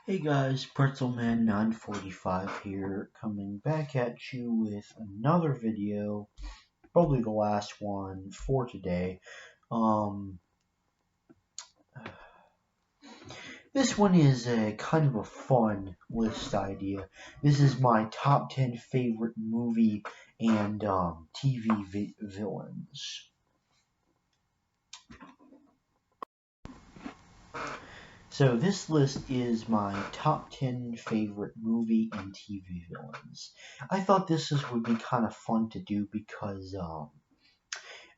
Hey guys, Pretzelman945 here, coming back at you with another video, probably the last one for today. Um, this one is a kind of a fun list idea. This is my top 10 favorite movie and TV villains. So this list is my top 10 favorite movie and TV villains. I thought would be kind of fun to do because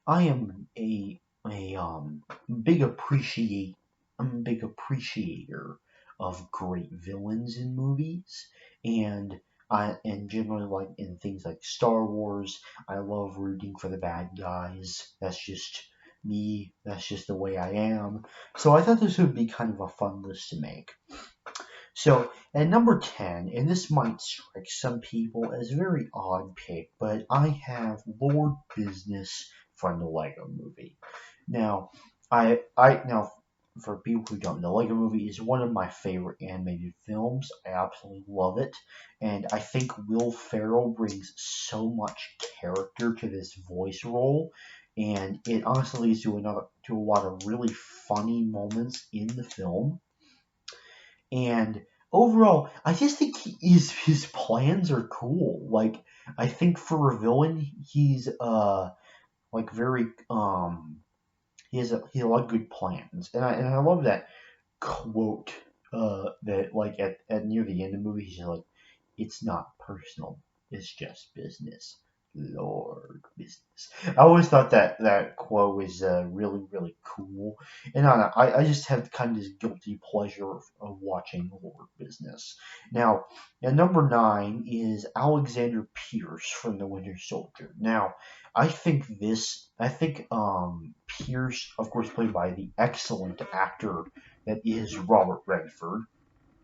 I am a big big appreciator of great villains in movies, and and generally like in things like Star Wars, I love rooting for the bad guys. That's just me. That's just the way I am. So I thought this would be kind of a fun list to make. So at number 10, and this might strike some people as a very odd pick, but I have Lord Business from the Lego Movie. Now, now for people who don't know, Lego Movie is one of my favorite animated films. I absolutely love it, and I think Will Ferrell brings so much character to this voice role, and it honestly leads to a lot of really funny moments in the film. And overall, I just think his plans are cool. Like, I think for a villain, he's like very he has a lot of good plans, and I love that quote that like at near the end of the movie, he's just like, it's not personal, it's just business. Lord Business. I always thought that quote was really, really cool. And I just have kind of this guilty pleasure of watching Lord Business. Now, at number 9 is Alexander Pierce from The Winter Soldier. Now, I think Pierce, of course, played by the excellent actor that is Robert Redford,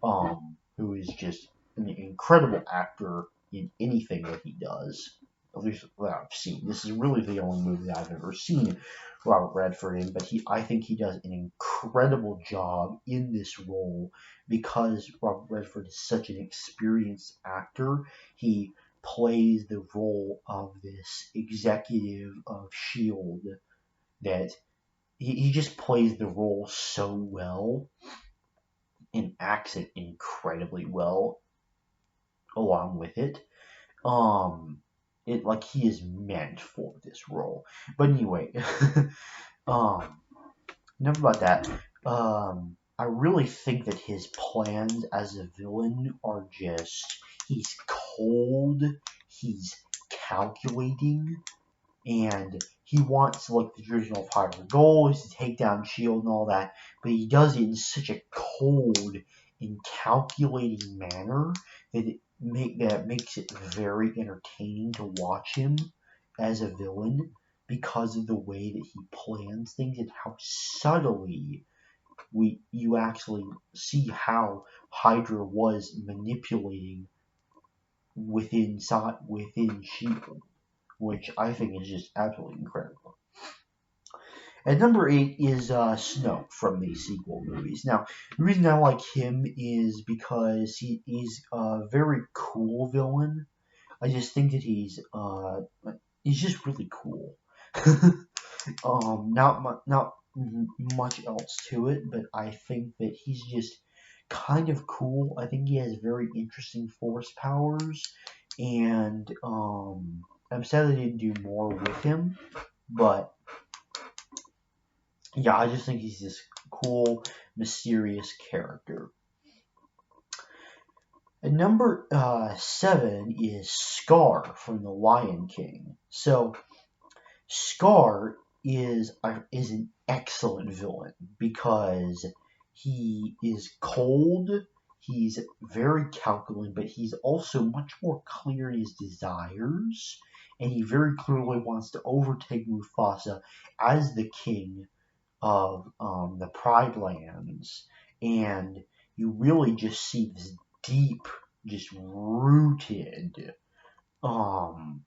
who is just an incredible actor in anything that he does. At least that I've seen. This is really the only movie that I've ever seen Robert Redford in, but I think he does an incredible job in this role because Robert Redford is such an experienced actor. He plays the role of this executive of S.H.I.E.L.D. that he just plays the role so well and acts it incredibly well along with it. It like he is meant for this role. But anyway, um, enough about that. I really think that his plans as a villain are just he's cold, he's calculating, and he wants like the original part of the goal is to take down Shield and all that, but he does it in such a cold and calculating manner that makes it very entertaining to watch him as a villain because of the way that he plans things and how subtly you actually see how Hydra was manipulating within Shield, which I think is just absolutely incredible. And number 8 is Snoke from the sequel movies. Now, the reason I like him is because he's a very cool villain. I just think that he's just really cool. Not much else to it, but I think that he's just kind of cool. I think he has very interesting force powers, and I'm sad they didn't do more with him, but yeah, I just think he's this cool, mysterious character. And number 7 is Scar from The Lion King. So Scar is an excellent villain because he is cold, he's very calculating, but he's also much more clear in his desires, and he very clearly wants to overtake Mufasa as the king of the Pride Lands, and you really just see this deep, just rooted, um,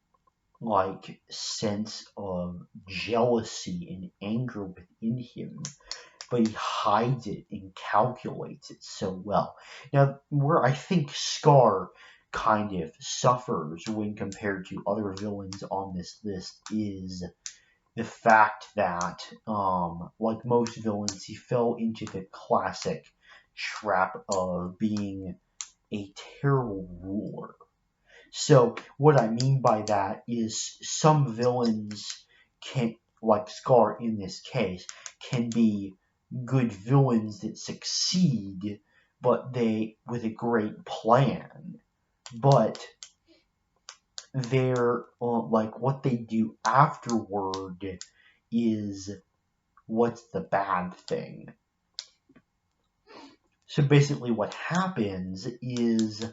like sense of jealousy and anger within him but he hides it and calculates it so well. Now, where I think Scar kind of suffers when compared to other villains on this list is the fact that, like most villains, he fell into the classic trap of being a terrible ruler. So what I mean by that is some villains can, like Scar in this case, can be good villains that succeed, but they with a great plan, but they're like what they do afterward is what's the bad thing. So basically, what happens is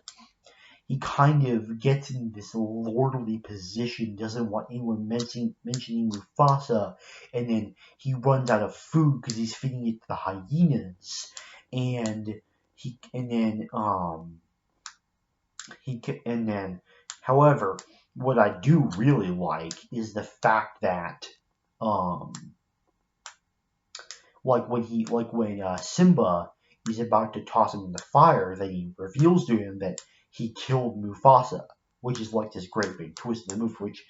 he kind of gets in this lordly position, doesn't want anyone mentioning Mufasa, and then he runs out of food because he's feeding it to the hyenas, and however, what I do really like is the fact that, like when Simba is about to toss him in the fire, that he reveals to him that he killed Mufasa, which is like this great big twist in the movie, which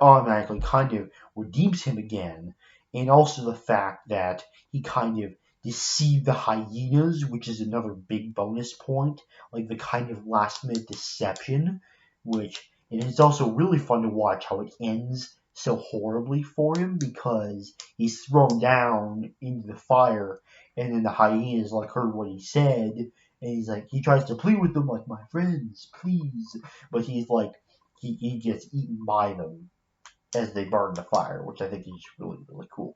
automatically kind of redeems him again, and also the fact that he kind of deceived the hyenas, which is another big bonus point, like the kind of last minute deception, and it's also really fun to watch how it ends so horribly for him because he's thrown down into the fire, and then the hyenas like heard what he said, and he's like he tries to plead with them like my friends, please, but he's like he gets eaten by them as they burn the fire, which I think is really really cool.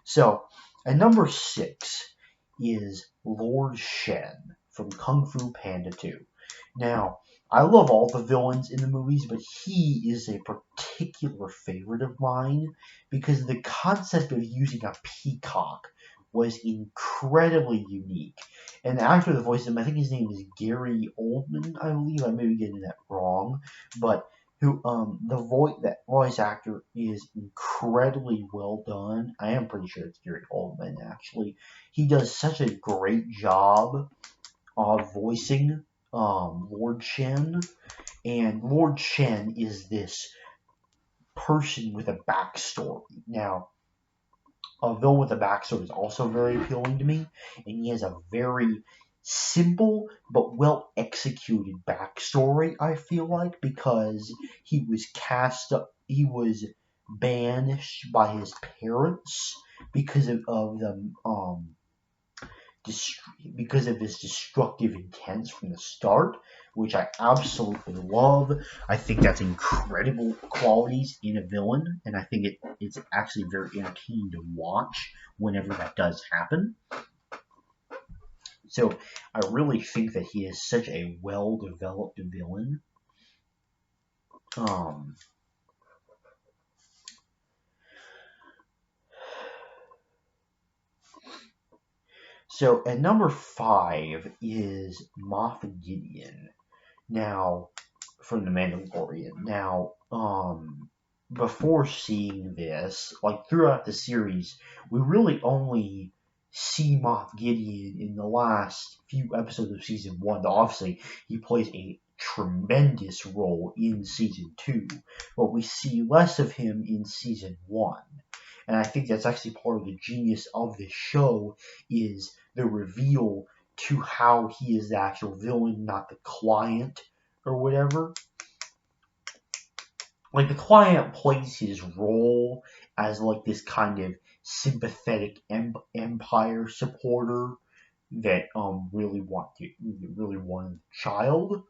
So at number 6 is Lord Shen from Kung Fu Panda 2. Now, I love all the villains in the movies, but he is a particular favorite of mine because the concept of using a peacock was incredibly unique. And the actor that voiced him, I think his name is Gary Oldman, I believe. I may be getting that wrong, but that voice actor is incredibly well done. I am pretty sure it's Gary Oldman actually. He does such a great job of voicing Lord Shen, and Lord Shen is this person with a backstory. Now, a villain with a backstory is also very appealing to me, and he has a very simple but well executed backstory, I feel like, because he was banished by his parents because of them because of his destructive intents from the start, which I absolutely love. I think that's incredible qualities in a villain, and I think it's actually very entertaining to watch whenever that does happen. So I really think that he is such a well-developed villain. So at number 5 is Moff Gideon. Now, from The Mandalorian. Now, before seeing this, like throughout the series, we really only see Moff Gideon in the last few episodes of season 1. Obviously, he plays a tremendous role in season 2, but we see less of him in season 1. And I think that's actually part of the genius of this show is the reveal to how he is the actual villain, not the client or whatever. Like the client plays his role as like this kind of sympathetic empire supporter that really wanted a child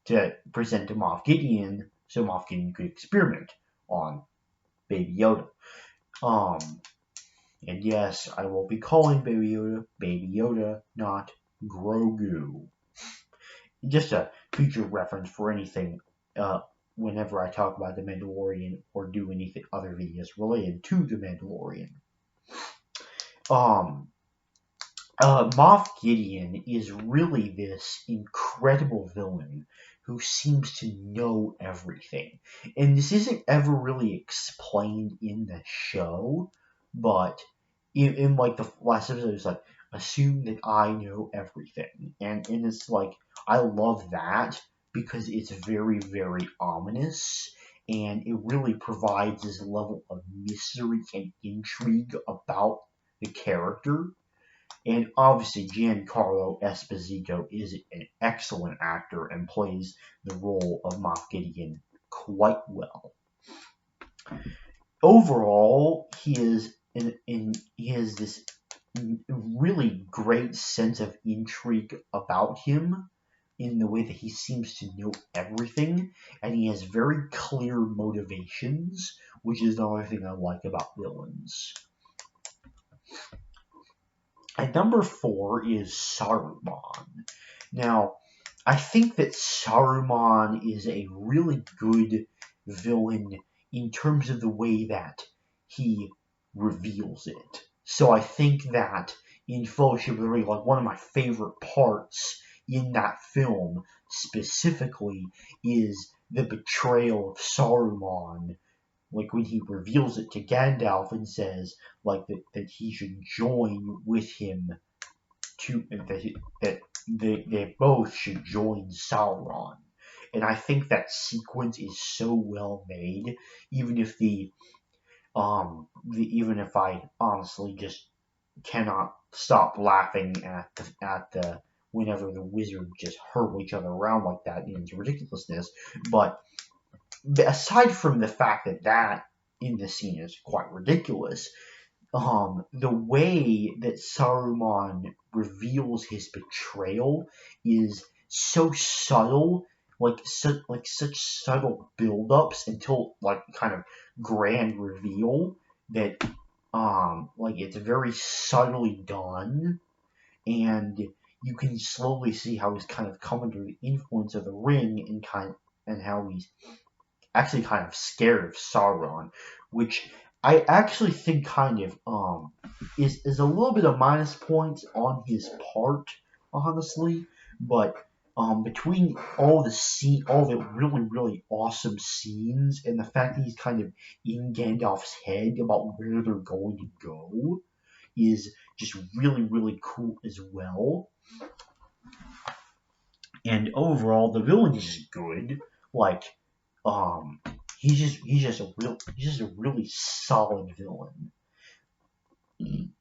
to present to Moff Gideon so Moff Gideon could experiment on Baby Yoda. And yes, I will be calling Baby Yoda, not Grogu. Just a future reference for anything whenever I talk about The Mandalorian or do anything other videos related to The Mandalorian. Moff Gideon is really this incredible villain who seems to know everything. And this isn't ever really explained in the show, but in like the last episode, it's like, assume that I know everything, and it's like, I love that because it's very, very ominous, and it really provides this level of mystery and intrigue about the character. And obviously, Giancarlo Esposito is an excellent actor and plays the role of Moff Gideon quite well. Overall, he has this really great sense of intrigue about him in the way that he seems to know everything, and he has very clear motivations, which is another thing I like about villains. And number 4 is Saruman. Now, I think that Saruman is a really good villain in terms of the way that he reveals it. So I think that in Fellowship of the Ring, like one of my favorite parts in that film specifically is the betrayal of Saruman, like when he reveals it to Gandalf and says like that he should join with him to that they both should join Sauron. And I think that sequence is so well made, even if even if I honestly just cannot stop laughing at the whenever the wizards just hurl each other around like that in its ridiculousness. But aside from the fact that in the scene is quite ridiculous, the way that Saruman reveals his betrayal is so subtle, like such subtle build-ups until like kind of grand reveal that like it's very subtly done, and you can slowly see how he's kind of come under the influence of the ring and how he's actually kind of scared of Sauron, which I actually think kind of is a little bit of minus points on his part, honestly. But between all the really really awesome scenes, and the fact that he's kind of in Gandalf's head about where they're going to go, is just really really cool as well. And overall, the villain is just good. Like um, he's just a really solid villain.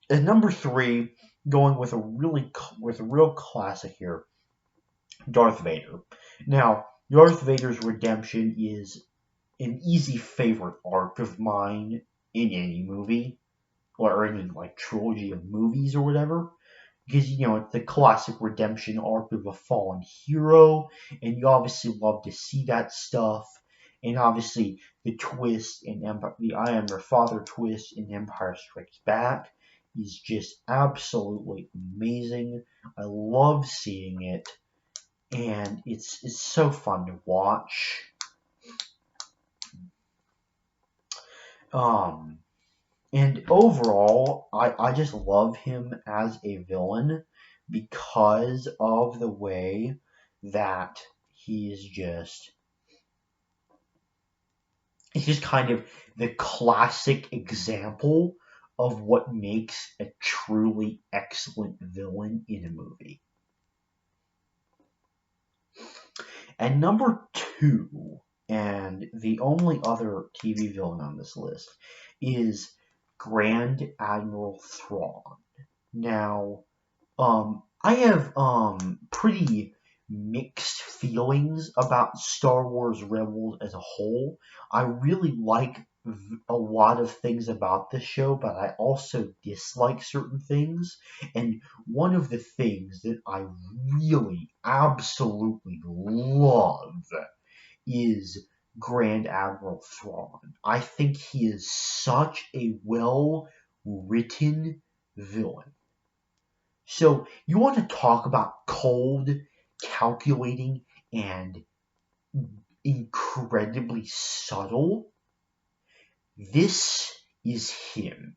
And number 3, going with a real classic here, Darth Vader. Now, Darth Vader's redemption is an easy favorite arc of mine in any movie or any like trilogy of movies or whatever. Because it's the classic redemption arc of a fallen hero, and you obviously love to see that stuff. And obviously, the twist in the "I Am Your Father" twist in Empire Strikes Back is just absolutely amazing. I love seeing it, and it's so fun to watch. And overall, I just love him as a villain because of the way that he's just kind of the classic example of what makes a truly excellent villain in a movie. And number 2, and the only other TV villain on this list, is Grand Admiral Thrawn. Now, I have pretty mixed feelings about Star Wars Rebels as a whole. I really like a lot of things about this show, but I also dislike certain things. And one of the things that I really absolutely love is Grand Admiral Thrawn. I think he is such a well written villain. So you want to talk about cold, calculating, and incredibly subtle? This is him.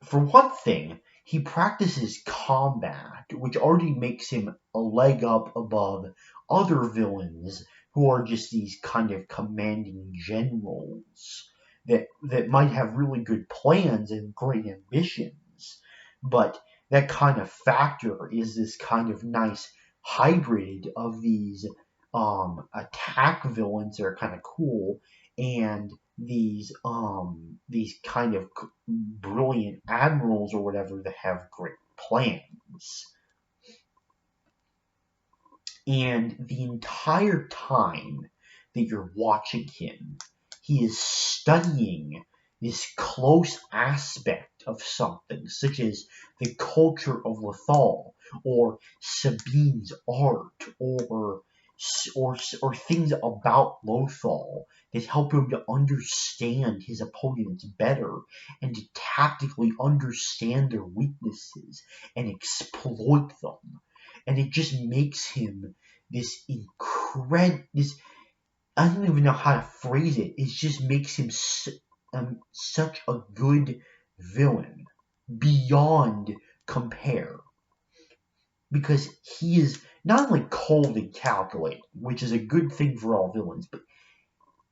For one thing, he practices combat, which already makes him a leg up above other villains who are just these kind of commanding generals. that might have really good plans and great ambitions, but that kind of factor is this kind of nice hybrid of these attack villains that are kind of cool and these kind of brilliant admirals or whatever that have great plans. And the entire time that you're watching him, he is studying this close aspect of something, such as the culture of Lothal, or Sabine's art, or things about Lothal that help him to understand his opponents better and to tactically understand their weaknesses and exploit them. And it just makes him this this, I don't even know how to phrase it. It just makes him such a good villain beyond compare, because he is not only cold and calculating, which is a good thing for all villains, but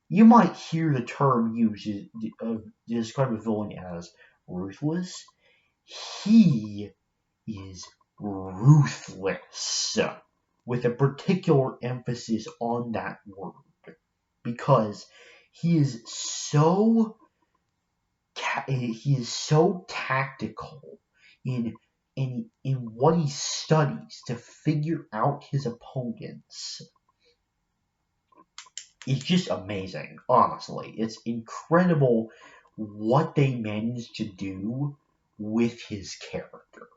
you might hear the term used to describe a villain as ruthless. He is ruthless, with a particular emphasis on that word, because he is so tactical in what he studies to figure out his opponents. It's just amazing, honestly. It's incredible what they managed to do with his character.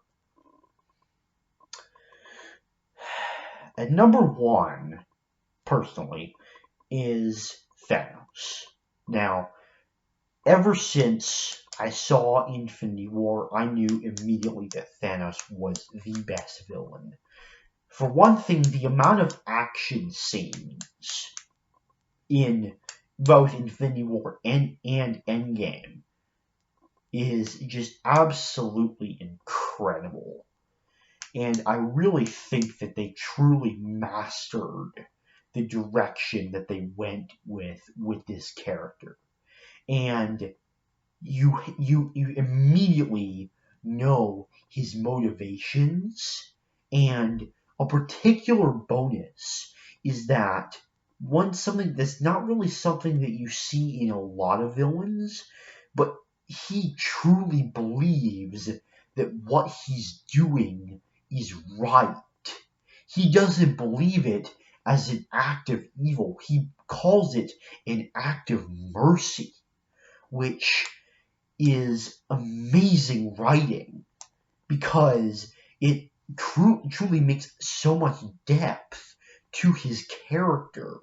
At number one, personally, is Thanos. Now, ever since I saw Infinity War, I knew immediately that Thanos was the best villain. For one thing, the amount of action scenes in both Infinity War and Endgame is just absolutely incredible. And I really think that they truly mastered the direction that they went with this character. And you immediately know his motivations, and a particular bonus is that something that's not really something that you see in a lot of villains, but he truly believes that what he's doing is right. He doesn't believe it as an act of evil. He calls it an act of mercy, which is amazing writing, because it truly makes so much depth to his character,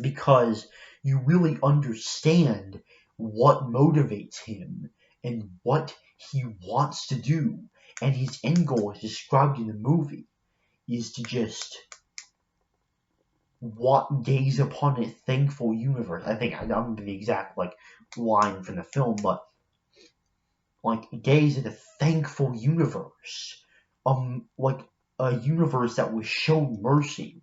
because you really understand what motivates him and what he wants to do. And his end goal, as described in the movie, is to just gaze upon a thankful universe. I think I don't remember the exact line from the film, but gaze at a thankful universe, like a universe that was shown mercy.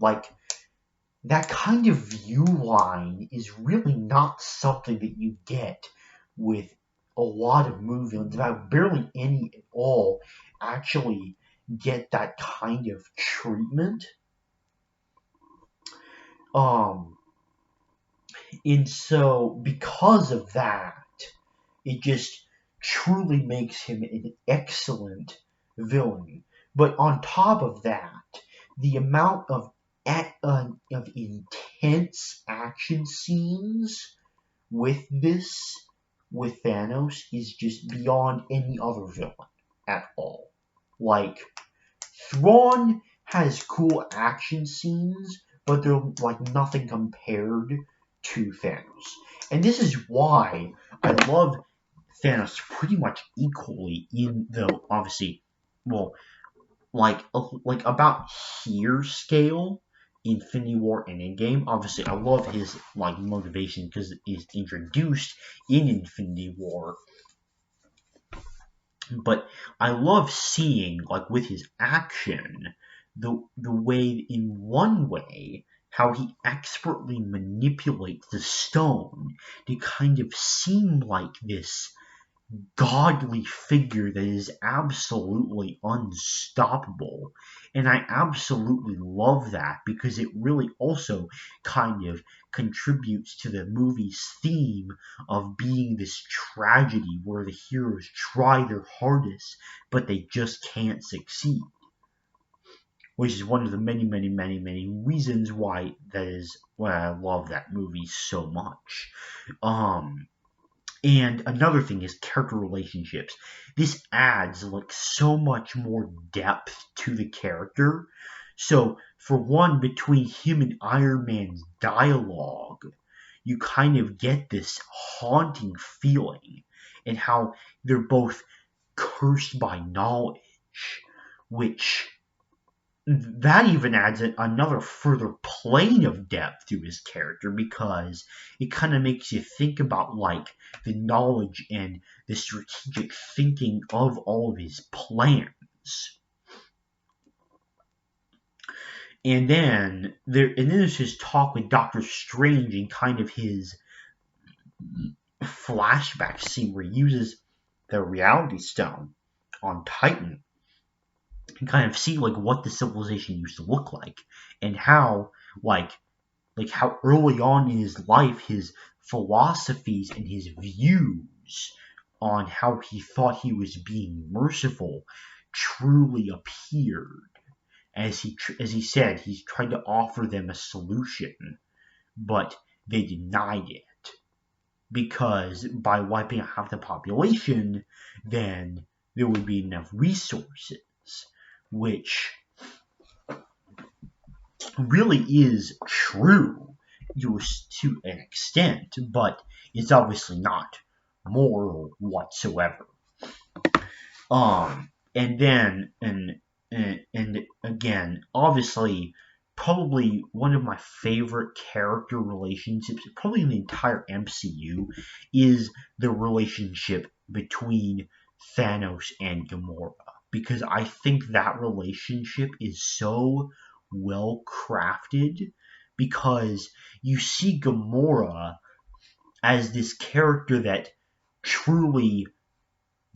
That kind of view line is really not something that you get with a lot of movies. In fact, barely any at all actually get that kind of treatment. And so because of that, it just truly makes him an excellent villain. But on top of that, the amount of intense action scenes with Thanos is just beyond any other villain at all. Thrawn has cool action scenes, but they're nothing compared to Thanos. And this is why I love Thanos pretty much equally, in though obviously, well, about here scale, Infinity War and Endgame. Obviously, I love his motivation because it's introduced in Infinity War. But I love seeing with his action the way, in one way, how he expertly manipulates the stone to kind of seem like this godly figure that is absolutely unstoppable. And I absolutely love that because it really also kind of contributes to the movie's theme of being this tragedy where the heroes try their hardest, but they just can't succeed. Which is one of the many, many, many, many reasons why I love that movie so much. And another thing is character relationships. This adds like so much more depth to the character. So, for one, between him and Iron Man's dialogue, you kind of get this haunting feeling and how they're both cursed by knowledge, which that even adds another further plane of depth to his character because it kind of makes you think about like the knowledge and the strategic thinking of all of his plans. And then there's his talk with Doctor Strange and kind of his flashback scene where he uses the Reality Stone on Titan and kind of see like what the civilization used to look like and how like how early on in his life his philosophies and his views on how he thought he was being merciful truly appeared as he said he tried to offer them a solution, but they denied it because by wiping out half the population then there would be enough resources, which really is true to an extent, but it's obviously not moral whatsoever. And then and again, obviously, probably one of my favorite character relationships, probably in the entire MCU, is the relationship between Thanos and Gamora, because I think that relationship is so well crafted because you see Gamora as this character that truly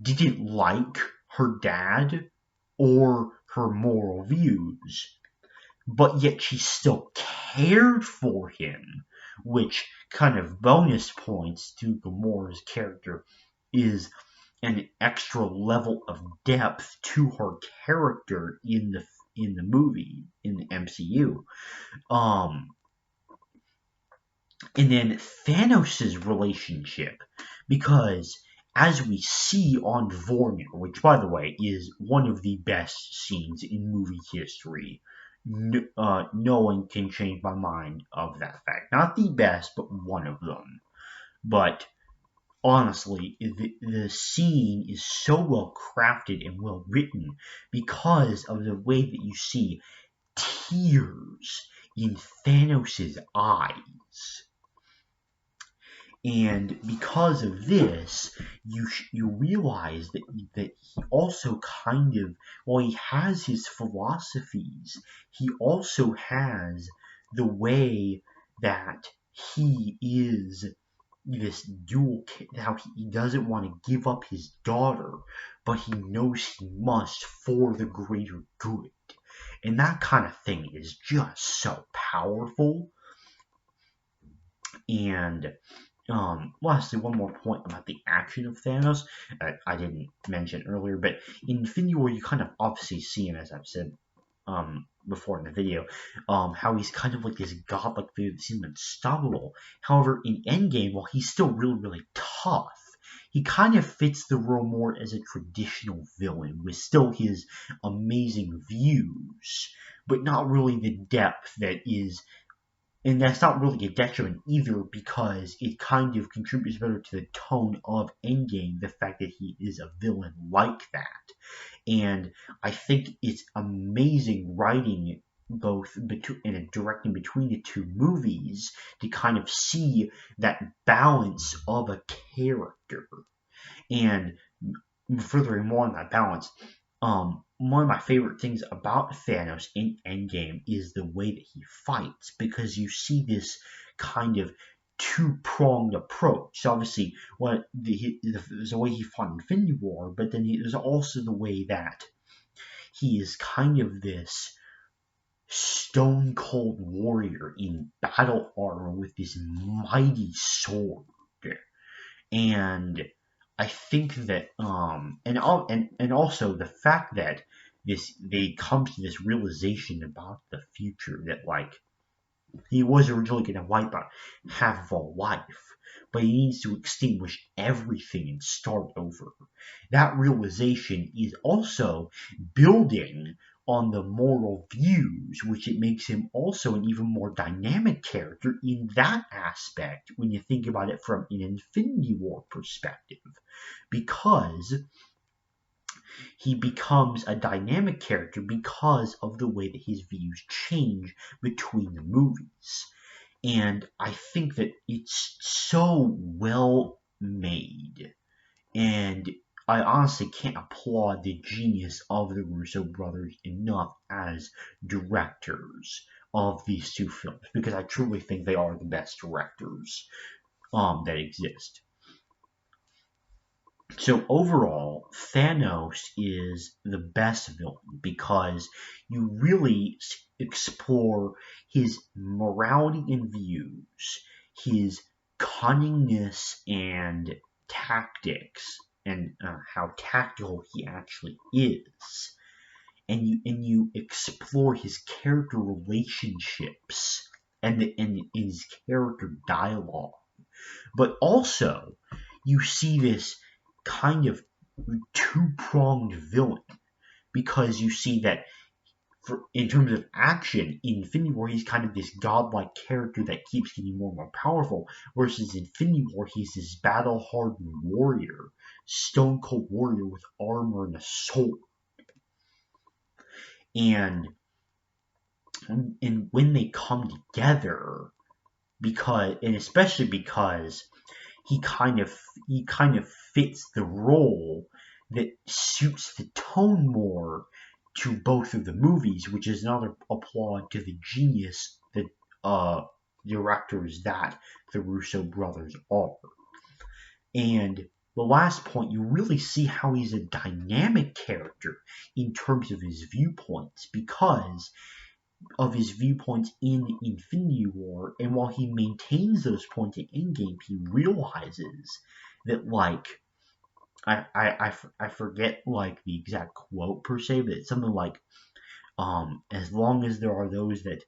didn't like her dad or her moral views, but yet she still cared for him, which kind of bonus points to Gamora's character is an extra level of depth to her character in the movie in the MCU. And then Thanos' relationship, because as we see on Vormir, which by the way is one of the best scenes in movie history, no one can change my mind of that fact. Not the best, but one of them. But honestly, the scene is so well crafted and well written because of the way that you see tears in Thanos' eyes. And because of this, you realize that he also kind of, while he has his philosophies, he also has the way that he is this dual, how he doesn't want to give up his daughter, but he knows he must for the greater good. And that kind of thing is just so powerful. And lastly, one more point about the action of Thanos I didn't mention earlier, but in Infinity War you kind of obviously see him, as I've said before in the video, how he's kind of like this godlike figure that seems unstoppable. However, in Endgame, while he's still really, really tough, he kind of fits the role more as a traditional villain with still his amazing views, but not really the depth that is. And that's not really a detriment either because it kind of contributes better to the tone of Endgame, the fact that he is a villain like that. And I think it's amazing writing both and directing between the two movies to kind of see that balance of a character. And furthering more on that balance, one of my favorite things about Thanos in Endgame is the way that he fights, because you see this kind of two-pronged approach. So obviously, there's the way he fought in Infinity War, but then there's also the way that he is kind of this stone cold warrior in battle armor with this mighty sword. And I think that and also the fact that they come to this realization about the future, that like he was originally going to wipe out half of all life, but he needs to extinguish everything and start over. That realization is also building on the moral views, which it makes him also an even more dynamic character in that aspect when you think about it from an Infinity War perspective, because he becomes a dynamic character because of the way that his views change between the movies. And I think that it's so well made, and I honestly can't applaud the genius of the Russo brothers enough as directors of these two films, because I truly think they are the best directors that exist. So overall, Thanos is the best villain because you really explore his morality and views, his cunningness and tactics, and how tactical he actually is, and you explore his character relationships and his character dialogue, but also you see this kind of two-pronged villain, because you see that in terms of action in Infinity War, he's kind of this godlike character that keeps getting more and more powerful, versus Infinity War, he's this battle-hardened warrior, stone cold warrior with armor and a sword. And when they come together, especially because he kind of fits the role that suits the tone more to both of the movies, which is another applaud to the genius that directors that the Russo brothers are. And the last point, you really see how he's a dynamic character in terms of his viewpoints, because of his viewpoints in Infinity War, and while he maintains those points in Endgame, he realizes that, like, I forget like the exact quote per se, but it's something like, as long as there are those that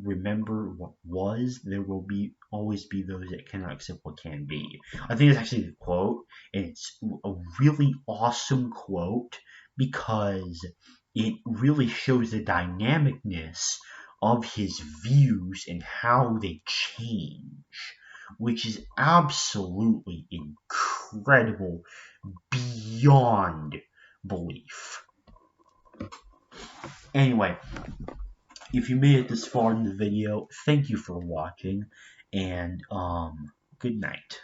remember what was, there will always be those that cannot accept what can be. I think it's actually the quote, and it's a really awesome quote because it really shows the dynamicness of his views and how they change, which is absolutely incredible beyond belief. Anyway, if you made it this far in the video, thank you for watching, and good night.